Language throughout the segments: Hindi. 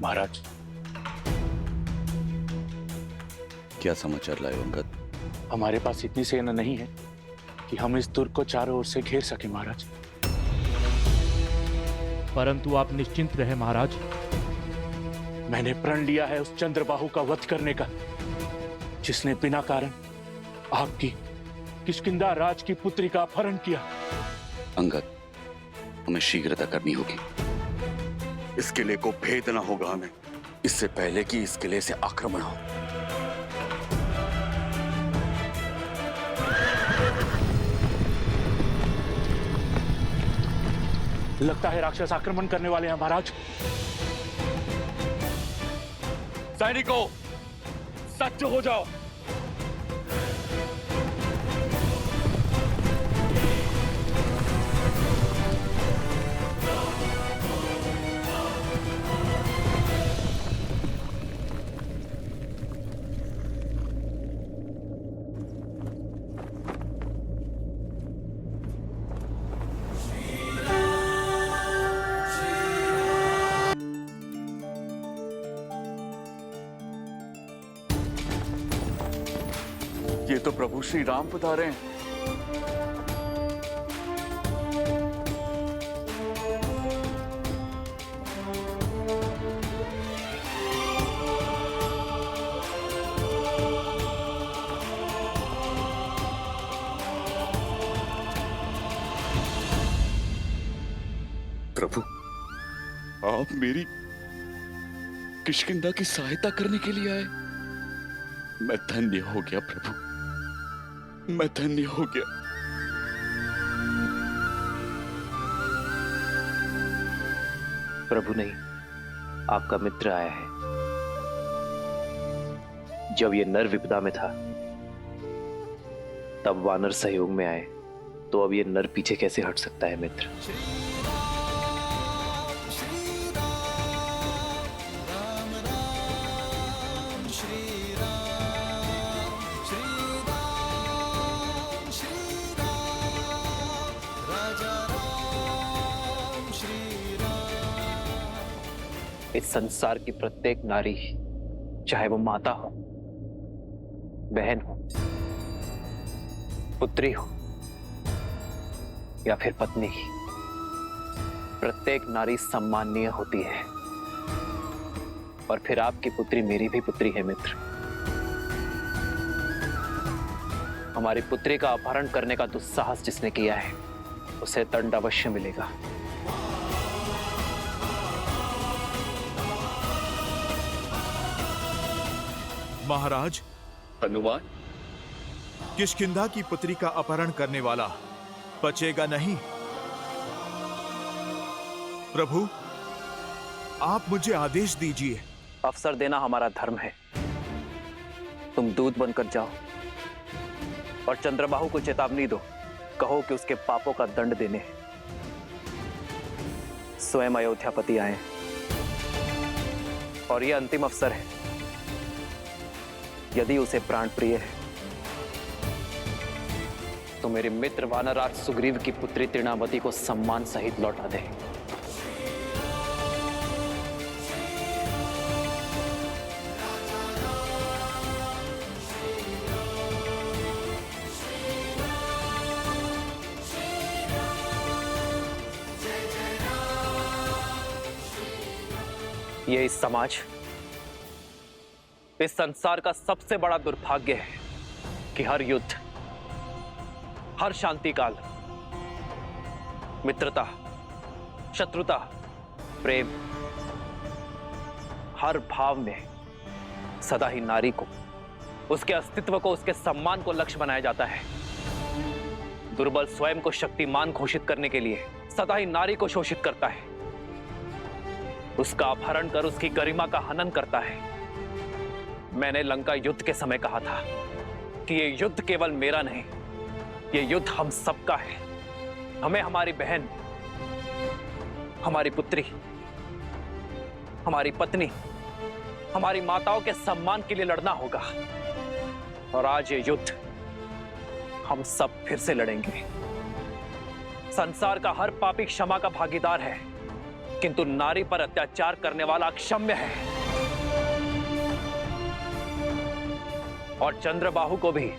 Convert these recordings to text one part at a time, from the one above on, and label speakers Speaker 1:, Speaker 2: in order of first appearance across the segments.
Speaker 1: महाराज,
Speaker 2: क्या समाचार लाए हो अंगद?
Speaker 1: हमारे पास इतनी सेना नहीं है कि हम इस दुर्ग को चारों ओर से घेर सके महाराज।
Speaker 3: परंतु आप निश्चिंत रहे महाराज।
Speaker 1: मैंने प्रण लिया है उस चंद्रबाहु का वध करने का, जिसने बिना कारण आपकी किष्किंधा राज की पुत्री का अपहरण किया।
Speaker 2: अंगद, हमें शीघ्रता करनी होगी। इस किले को भेदना होगा हमें, इससे पहले कि इस किले से आक्रमण हो।
Speaker 1: लगता है राक्षस आक्रमण करने वाले हैं महाराज। सैनिकों, सज्ज हो जाओ।
Speaker 2: ये तो प्रभु श्री राम पधारे हैं। प्रभु, आप मेरी किष्किंधा की सहायता करने के लिए आए। मैं धन्य हो गया प्रभु, मैं धन्य हो गया।
Speaker 4: प्रभु नहीं, आपका मित्र आया है। जब ये नर विपदा में था तब वानर सहयोग में आए, तो अब ये नर पीछे कैसे हट सकता है मित्र। इस संसार की प्रत्येक नारी, चाहे वो माता हो, बहन हो, पुत्री हो या फिर पत्नी, प्रत्येक नारी सम्माननीय होती है। और फिर आपकी पुत्री मेरी भी पुत्री है मित्र। हमारी पुत्री का अपहरण करने का दुस्साहस जिसने किया है, उसे दंड अवश्य मिलेगा।
Speaker 5: महाराज,
Speaker 2: हनुमान,
Speaker 5: किष्किंधा की पुत्री का अपहरण करने वाला बचेगा नहीं। प्रभु, आप मुझे आदेश दीजिए।
Speaker 4: अवसर देना हमारा धर्म है। तुम दूत बनकर जाओ और चंद्रबाहु को चेतावनी दो। कहो कि उसके पापों का दंड देने स्वयं अयोध्यापति आए और यह अंतिम अवसर है। यदि उसे प्राण प्रिय है तो मेरे मित्र वानराज सुग्रीव की पुत्री तृणावती को सम्मान सहित लौटा दे। ये इस समाज, इस संसार का सबसे बड़ा दुर्भाग्य है कि हर युद्ध, हर शांति काल, मित्रता, शत्रुता, प्रेम, हर भाव में सदा ही नारी को, उसके अस्तित्व को, उसके सम्मान को लक्ष्य बनाया जाता है। दुर्बल स्वयं को शक्तिमान घोषित करने के लिए सदा ही नारी को शोषित करता है, उसका अपहरण कर उसकी गरिमा का हनन करता है। मैंने लंका युद्ध के समय कहा था कि ये युद्ध केवल मेरा नहीं, ये युद्ध हम सबका है। हमें हमारी बहन, हमारी पुत्री, हमारी पत्नी, हमारी माताओं के सम्मान के लिए लड़ना होगा। और आज ये युद्ध हम सब फिर से लड़ेंगे। संसार का हर पापी क्षमा का भागीदार है। किंतु नारी पर अत्याचार करने वाला अक्षम्य है। और चंद्रबाहु को भी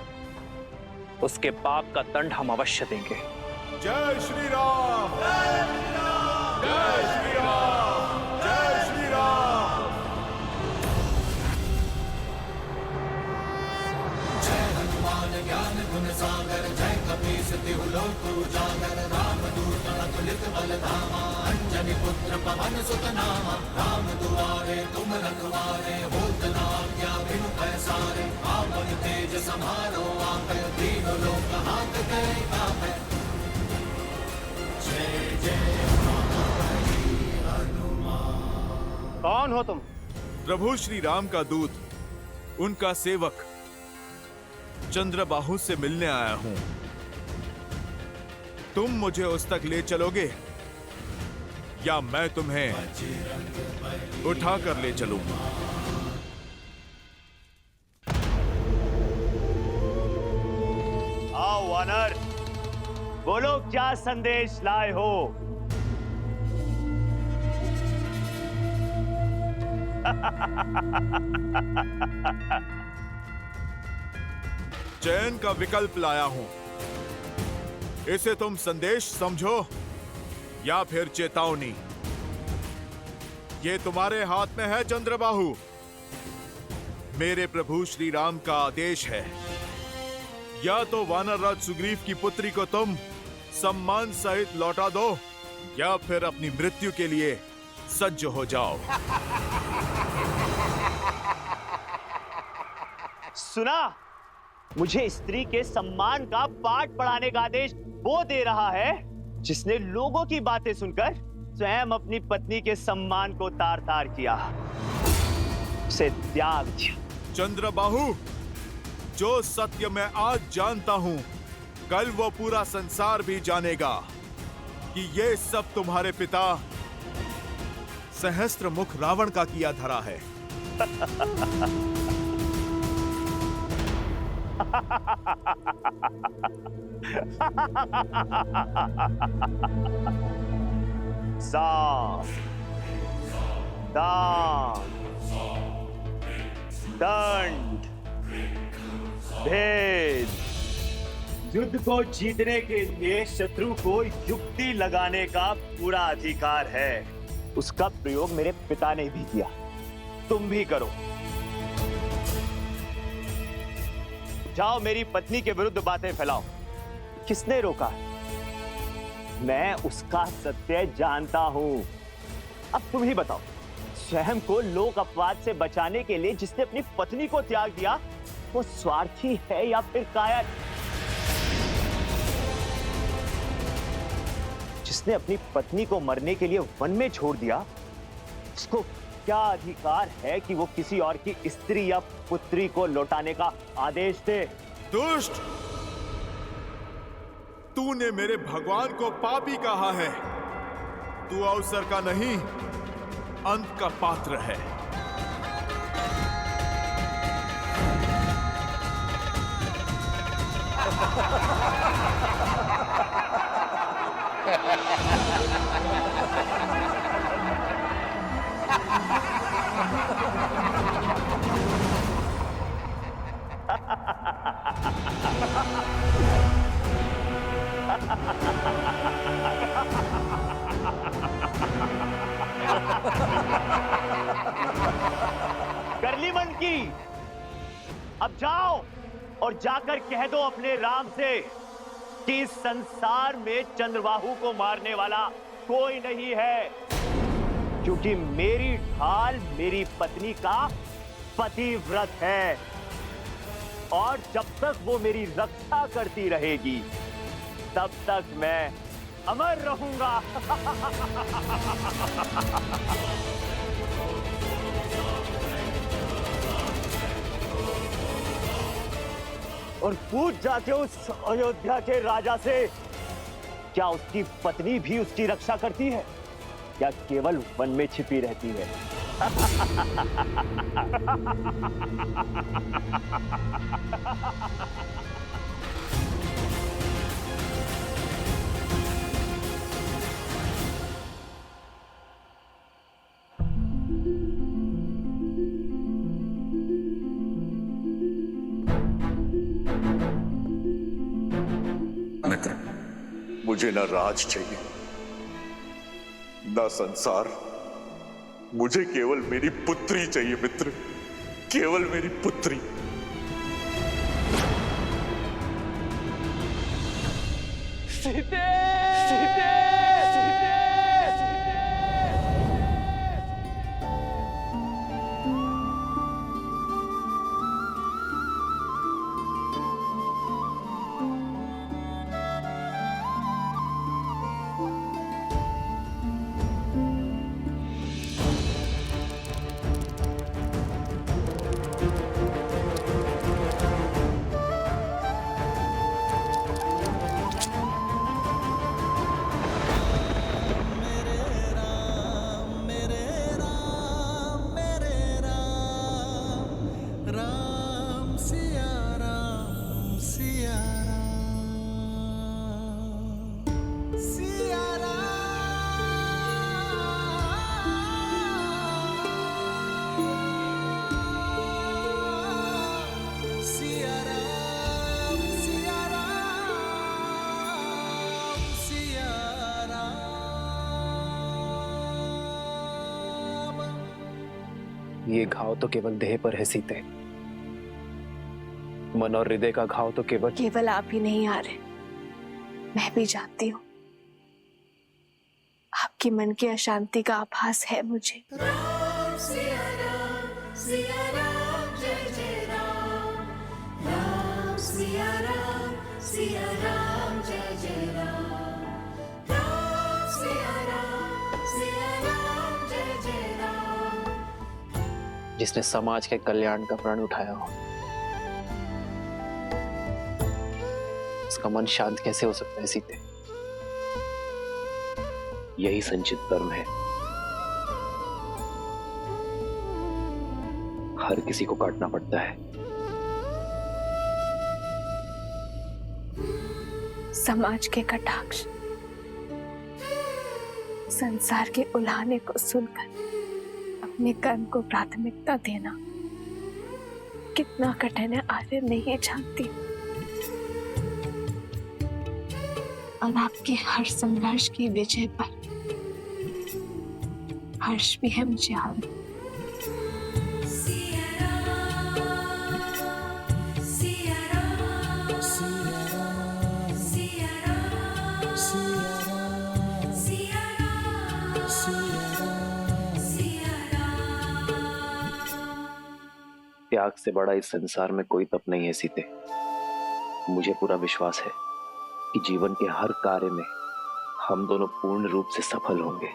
Speaker 4: उसके पाप का दंड हम अवश्य देंगे।
Speaker 5: जय श्री राम, जय श्री राम, जय श्री राम, जय श्री राम।
Speaker 6: जय हनुमान ज्ञान गुण सागर, जय कपीस तिहु लोक उजागर, रामदूत अतुलित बल धामा, अंजनी पुत्र पवन सुत नामा, राम दुआरे तुम रखवारे, होत न आज्ञा बिनु पैसारे, आपन तेज समारो आपै, दीन लोक हाथ धरे कापै। जय जय हनुमान।
Speaker 7: कौन हो तुम?
Speaker 5: प्रभु श्री राम का दूत, उनका सेवक चंद्रबाहु से मिलने आया हूं। तुम मुझे उस तक ले चलोगे या मैं तुम्हें उठा कर ले चलूं?
Speaker 7: आओ वानर, बोलो क्या संदेश लाए हो?
Speaker 5: चयन का विकल्प लाया हूं। इसे तुम संदेश समझो या फिर चेतावनी। ये तुम्हारे हाथ में है चंद्रबाहु। मेरे प्रभु श्री राम का आदेश है, या तो वानर राज सुग्रीव की पुत्री को तुम सम्मान सहित लौटा दो, या फिर अपनी मृत्यु के लिए सज्ज हो जाओ।
Speaker 7: सुना, मुझे स्त्री के सम्मान का पाठ पढ़ाने का आदेश वो दे रहा है जिसने लोगों की बातें सुनकर स्वयं अपनी पत्नी के सम्मान को तार तार किया, उसे त्याग दिया।
Speaker 5: चंद्रबाहु, जो सत्य मैं आज जानता हूं, कल वो पूरा संसार भी जानेगा कि ये सब तुम्हारे पिता सहस्त्र मुख रावण का किया धरा है।
Speaker 7: साम, दान, दंड, भेद। युद्ध को जीतने के लिए शत्रु को युक्ति लगाने का पूरा अधिकार है। उसका प्रयोग मेरे पिता ने भी किया, तुम भी करो। जाओ, मेरी पत्नी के विरुद्ध बातें फैलाओ। किसने रोका? मैं उसका सत्य जानता हूं। अब तुम ही बताओ, स्वयं को लोक अपवाद से बचाने के लिए जिसने अपनी पत्नी को त्याग दिया, वो स्वार्थी है या फिर कायर? जिसने अपनी पत्नी को मरने के लिए वन में छोड़ दिया, उसको क्या अधिकार है कि वो किसी और की स्त्री या पुत्री को लौटाने का आदेश दे?
Speaker 5: दुष्ट, तूने मेरे भगवान को पापी कहा है। तू अवसर का नहीं, अंत का पात्र है।
Speaker 7: कर ली मन की। अब जाओ और जाकर कह दो अपने राम से कि इस संसार में चंद्रबाहु को मारने वाला कोई नहीं है, क्योंकि मेरी ढाल मेरी पत्नी का पतिव्रत है, और जब तक वो मेरी रक्षा करती रहेगी तब तक मैं अमर रहूंगा। और पूछ जाते उस अयोध्या के राजा से, क्या उसकी पत्नी भी उसकी रक्षा करती है या केवल वन में छिपी रहती है?
Speaker 2: मुझे ना राज चाहिए ना संसार, मुझे केवल मेरी पुत्री चाहिए मित्र, केवल मेरी पुत्री।
Speaker 4: सीते! सीते! ये घाव तो केवल देह पर है सीते, मन और हृदय का घाव तो केवल
Speaker 8: आप ही नहीं आ रहे, मैं भी जानती हूँ। आपके मन की अशांति का आभास है मुझे।
Speaker 6: राम सिया राम जय जय राम, राम सिया राम जय जय राम, राम सिया राम जय जय राम।
Speaker 4: जिसने समाज के कल्याण का प्रण उठाया हो, उसका मन शांत कैसे हो सकता है सीते? यही संचित कर्म है, हर किसी को काटना पड़ता है।
Speaker 8: समाज के कटाक्ष, संसार के उलाहने को सुनकर अपने कर्म को प्राथमिकता देना कितना कठिन है आर्य नहीं जानती। और आपके हर संघर्ष की विजय पर हर्ष भी है मुझे आर्य।
Speaker 4: त्याग से बड़ा इस संसार में कोई तप नहीं है सीते। मुझे पूरा विश्वास है कि जीवन के हर कार्य में हम दोनों पूर्ण रूप से सफल होंगे।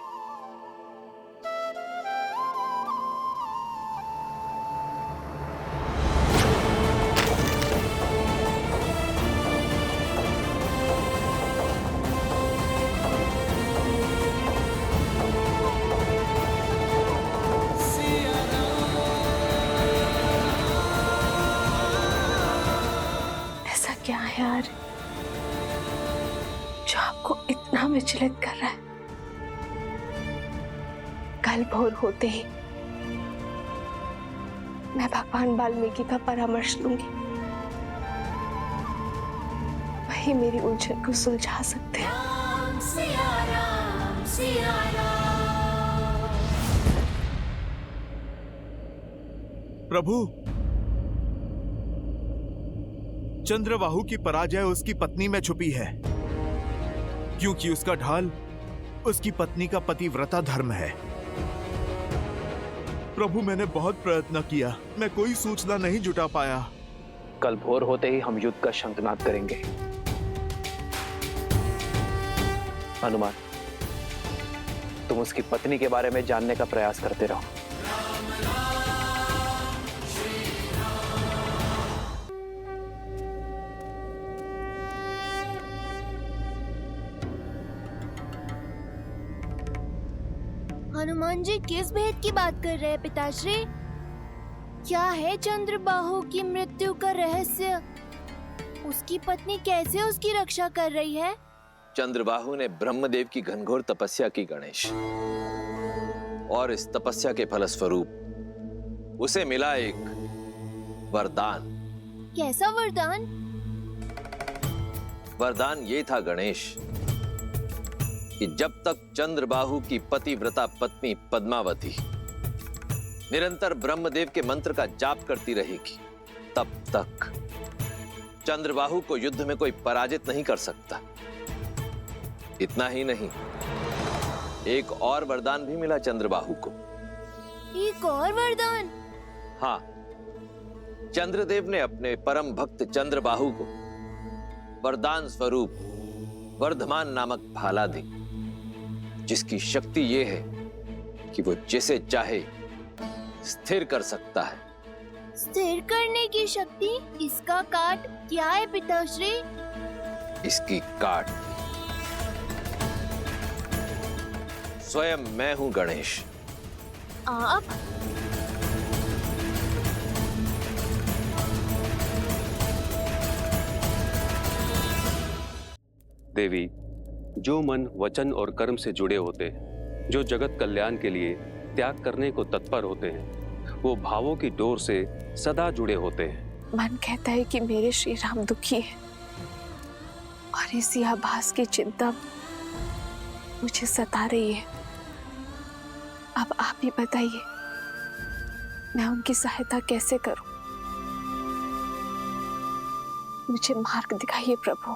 Speaker 8: ऐसा क्या है यार जो आपको इतना विचलित कर रहा है? कल भोर होते ही मैं भगवान वाल्मीकि का परामर्श लूंगी, वही मेरी उलझन को सुलझा सकते हैं।
Speaker 6: राम सिया राम सिया राम।
Speaker 5: प्रभु, चंद्रबाहु की पराजय उसकी पत्नी में छुपी है, क्योंकि उसका ढाल उसकी पत्नी का पतिव्रता धर्म है। प्रभु, मैंने बहुत प्रयत्न किया, मैं कोई सूचना नहीं जुटा पाया।
Speaker 4: कल भोर होते ही हम युद्ध का शंखनाद करेंगे। हनुमान, तुम उसकी पत्नी के बारे में जानने का प्रयास करते रहो।
Speaker 9: हनुमान जी किस भेद की बात कर रहे हैं पिताश्री? क्या है चंद्रबाहु की मृत्यु का रहस्य? उसकी पत्नी कैसे उसकी रक्षा कर रही है?
Speaker 10: चंद्रबाहु ने ब्रह्मदेव की घनघोर तपस्या की गणेश, और इस तपस्या के फलस्वरूप उसे मिला एक वरदान।
Speaker 9: कैसा वरदान?
Speaker 10: वरदान ये था गणेश कि जब तक चंद्रबाहु की पतिव्रता पत्नी पद्मावती निरंतर ब्रह्मदेव के मंत्र का जाप करती रहेगी, तब तक चंद्रबाहु को युद्ध में कोई पराजित नहीं कर सकता। इतना ही नहीं, एक और वरदान भी मिला चंद्रबाहु को।
Speaker 9: एक और वरदान?
Speaker 10: हाँ, चंद्रदेव ने अपने परम भक्त चंद्रबाहु को वरदान स्वरूप वर्धमान नामक भाला दी, जिसकी शक्ति यह है कि वो जिसे चाहे स्थिर कर सकता है।
Speaker 9: स्थिर करने की शक्ति? इसका काट क्या है पिताश्री?
Speaker 10: इसकी काट स्वयं मैं हूं गणेश।
Speaker 9: आप?
Speaker 11: देवी, जो मन वचन और कर्म से जुड़े होते हैं, जो जगत कल्याण के लिए त्याग करने को तत्पर होते हैं, वो भावों की डोर से सदा जुड़े होते हैं।
Speaker 8: मन कहता है कि मेरे श्री राम दुखी है और इसी आभास की चिंता मुझे सता रही है। अब आप ही बताइए, मैं उनकी सहायता कैसे करूं? मुझे मार्ग दिखाइए प्रभु।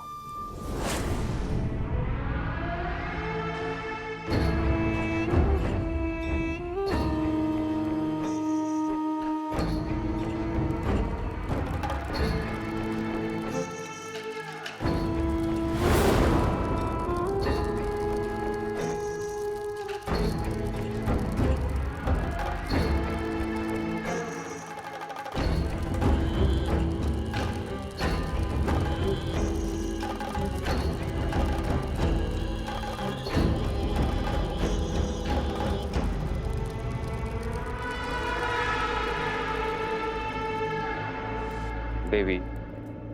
Speaker 11: देवी,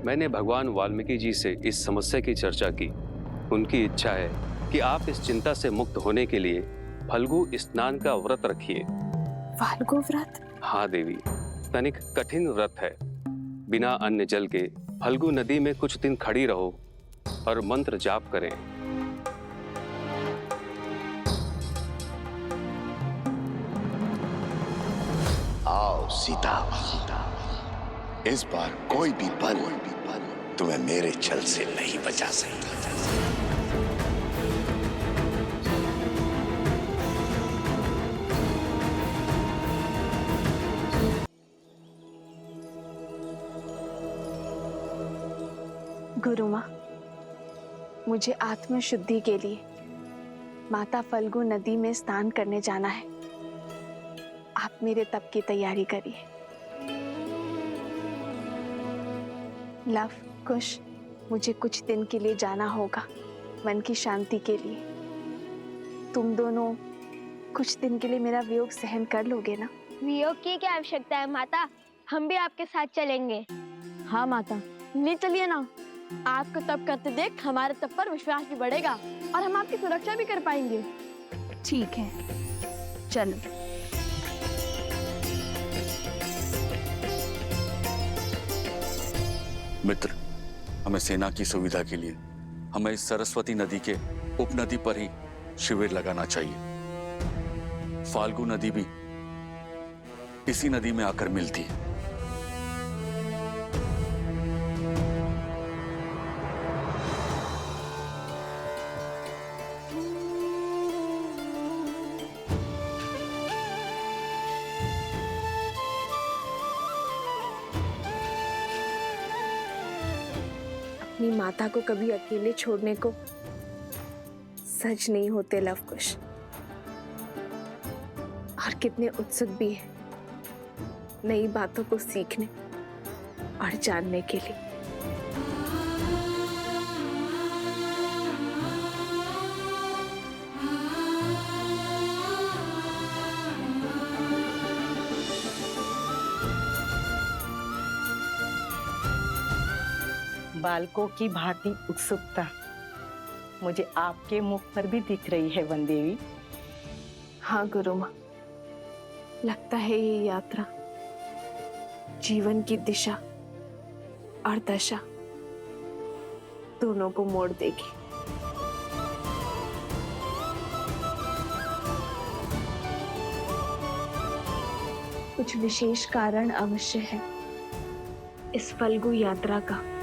Speaker 11: मैंने भगवान वाल्मीकि जी से इस समस्या की चर्चा की। उनकी इच्छा है कि आप इस चिंता से मुक्त होने के लिए फल्गु स्नान का व्रत रखिए।
Speaker 8: फाल्गु व्रत?
Speaker 11: हाँ देवी, तनिक कठिन व्रत है। बिना अन्न जल के फल्गु नदी में कुछ दिन खड़ी रहो और मंत्र जाप करें।
Speaker 2: आओ सीता, इस बार कोई भी बल तुम्हें मेरे छल से नहीं बचा सकता।
Speaker 8: गुरु माँ, मुझे आत्म शुद्धि के लिए माता फल्गु नदी में स्नान करने जाना है। आप मेरे तप की तैयारी करिए। लव, कुश, मुझे कुछ दिन के लिए जाना होगा, मन की शांति के लिए। तुम दोनों कुछ दिन के लिए मेरा वियोग सहन कर लोगे ना?
Speaker 9: वियोग की क्या आवश्यकता है माता, हम भी आपके साथ चलेंगे।
Speaker 12: हाँ माता, ले चलिए ना। आपको तप करते देख हमारे तप पर विश्वास भी बढ़ेगा और हम आपकी सुरक्षा भी कर पाएंगे।
Speaker 8: ठीक है, चलो।
Speaker 2: मित्र, हमें सेना की सुविधा के लिए हमें इस सरस्वती नदी के उपनदी पर ही शिविर लगाना चाहिए। फाल्गु नदी भी इसी नदी में आकर मिलती है।
Speaker 8: अपनी माता को कभी अकेले छोड़ने को सच नहीं होते लव कुश, और कितने उत्सुक भी है नई बातों को सीखने और जानने के लिए।
Speaker 13: बालकों की भांति उत्सुकता मुझे आपके मुख पर भी दिख रही है वन देवी।
Speaker 8: हाँ गुरु माँ, लगता है ये यात्रा जीवन की दिशा और दशा दोनों को मोड़ देगी। कुछ विशेष कारण अवश्य है इस फल्गु यात्रा का।